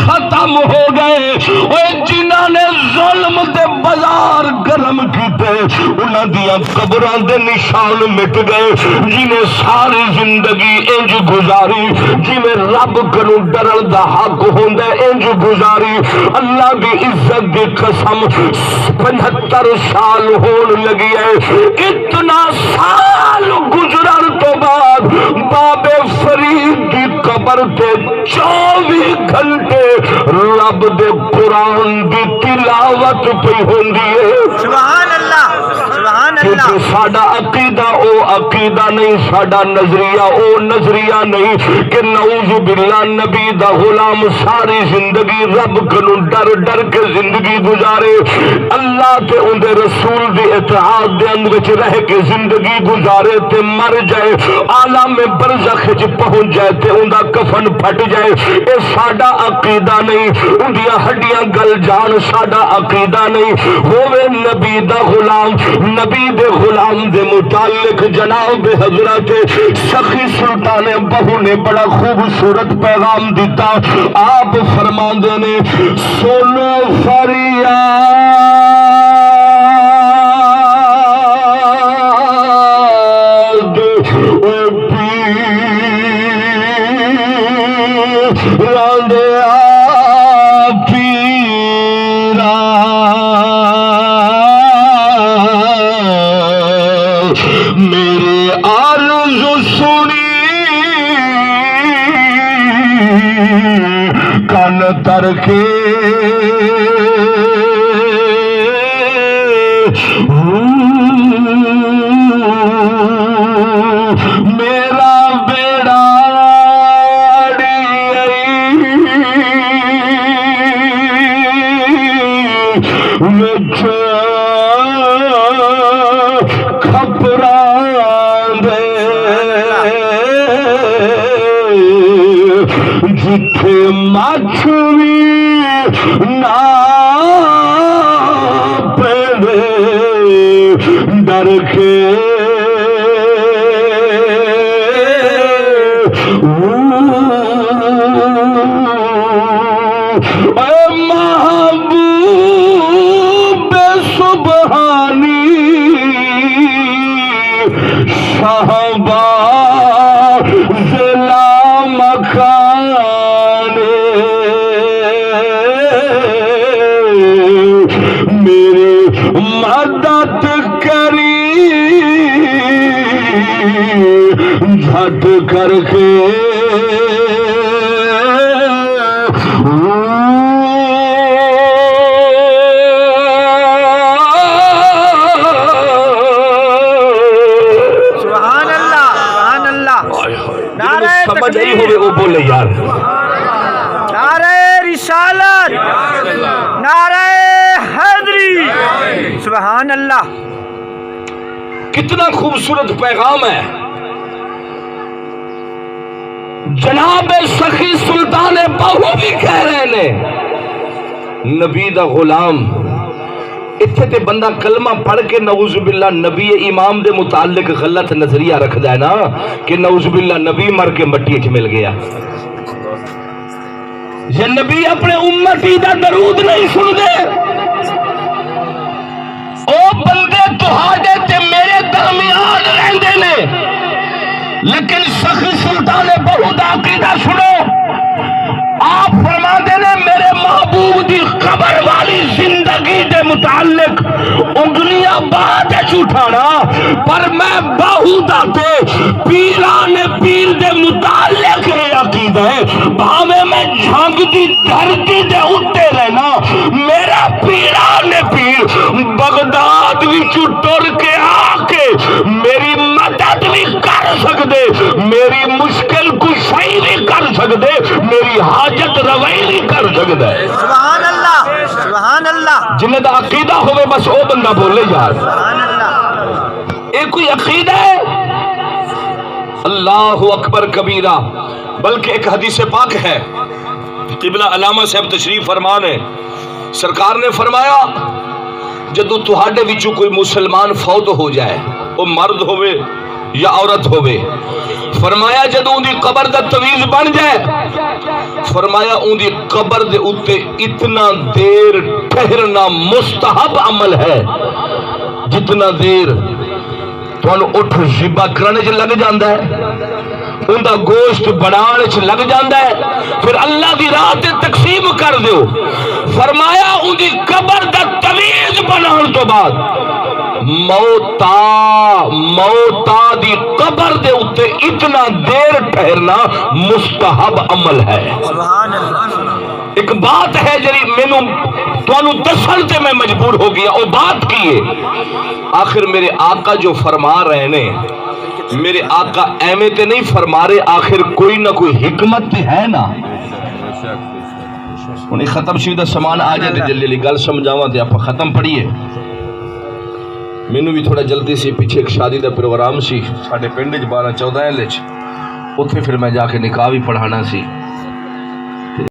ختم ہو گئے. جنہاں نے ظلم دے بازار گرم کیتے انہاں دیاں قبراں دے نشان مٹ گئے. جنہیں ساری زندگی انج گزاری جویں رب کولوں ڈرن دا حق ہوندا انج گزاری. اللہ دی عزت دی قسم 75 سال ہون لگی ہے. اتنا سال گزرن تو بعد بابے فرید دی قبر تے 24 گھنٹے رب دے قرآن دی تلاوت پہ ہوندی ہے. سبحان اللہ سبحان اللہ. کیونکہ ساڈا عقیدہ او عقیدہ نہیں, ساڈا نظریہ او نظریہ نہیں کہ نعوذ باللہ نبی دا غلام ساری زندگی رب کولوں ڈر ڈر کے زندگی گزارے, اللہ تے اون دے رسول دی اطاعت دے اندر وچ رہ کے زندگی گزارے تے مر جائے, عالم برزخ وچ پہنچ جائے تے اون دا کفن پھٹ جائے. اے ساڈا عقیدہ نہیں, اون دیاں ہڈیاں گل جان ساڈا عقیدہ نہیں. ہووے نبی دا غلام, نبی دے غلام دے متعلق جناب حضرت سخی سلطان بہو نے بڑا خوبصورت پیغام دیتا. آپ فرماندے نے سنو فریاد تر کے میرا بیڑا خبران دے جتھے مچھلی نہ پڑے ڈر کے محبوب سبحانی شہباز لا مکان مدد کری جھٹ کر کے سبحان اللہ سبحان اللہ. سمجھ نہیں ہوئے وہ بولے یار. نعرہ رسالت, نعرہ حیدری, سبحان اللہ. کتنا خوبصورت پیغام ہے. جناب سخی سلطان بہو بھی کہہ رہے نے نبی دا غلام. اتھے تے بندہ کلمہ پڑھ کے نعوذ باللہ نبی امام دے متعلق غلط نظریہ رکھ دے نا کہ نعوذ باللہ نبی مر کے مٹی اچ مل گیا. یہ نبی اپنے امتی دا درود نہیں سن دے. او بندے تہاڈے تے میرے درمیان رہندے نے, لیکن سخی سلطان بہو دا عقیدہ سنو. آپ فرماندے نے میرے محبوب دی قبر والی زندگی دے متعلق انگلیاں بات اٹھانا, پر میں بہو دا تے پیران پیر دے متعلق ہے عقیدہ ہے. بھاوے میں جھنگ دی دھرتی دے اٹھتے رہنا, میرا پیران پیر بغداد وچ ٹر کے آ کے میری مدد بھی کر سکدے, میری مشکل کشائی بھی کر سکدے, میری حاجت روائی بھی کر سکدے. سبحان اللہ سبحان اللہ. جنہیں دا عقیدہ ہوئے بس او بندہ بولے یار. سبحان اللہ. ایک کوئی عقیدہ ہے اللہ اکبر کبیرہ, بلکہ ایک حدیث پاک ہے. قبلہ علامہ صاحب تشریف فرمان ہے, سرکار نے فرمایا جدو تہاڈے وچوں کوئی مسلمان فوت ہو جائے, وہ مرد ہوئے یا عورت ہوئے, فرمایا جدوں دی قبر دا تویز بن جائے، فرمایا اون دی قبر دے اتے اتنا دیر ٹھہرنا مستحب عمل ہے جتنا دیر تانوں اٹھ ذبح کرنے چ لگ جاندا ہے، ان دا گوشت بڑھانے چ لگ جاندا ہے، پھر اللہ دی راہ تے تقسیم کر دیو۔ فرمایا ان دی قبر دا تویز بنان تو بعد موتا دی قبر دے اتے اتنا دیر ٹھہرنا مستحب عمل ہے۔ سبحان اللہ۔ ایک بات ہے جی مینوں تانوں دسن تے میں مجبور ہو گیا، وہ بات کی ہے آخر میرے آقا جو فرما رہے نے، میرے آقا ایویں تے نہیں فرما رہے، آخر کوئی نہ کوئی حکمت تے ہے نا۔ انہیں ختم شوی دا سامان آ جائے تے جلدی جلدی گل سمجھاواں تے آپ ختم پڑھیے۔ مینوں بھی تھوڑا جلدی سی، پیچھے ایک شادی دا پروگرام سی ساڈے پنڈ 12-14 اوتھے پھر میں جا کے نکاح بھی پڑھانا سی۔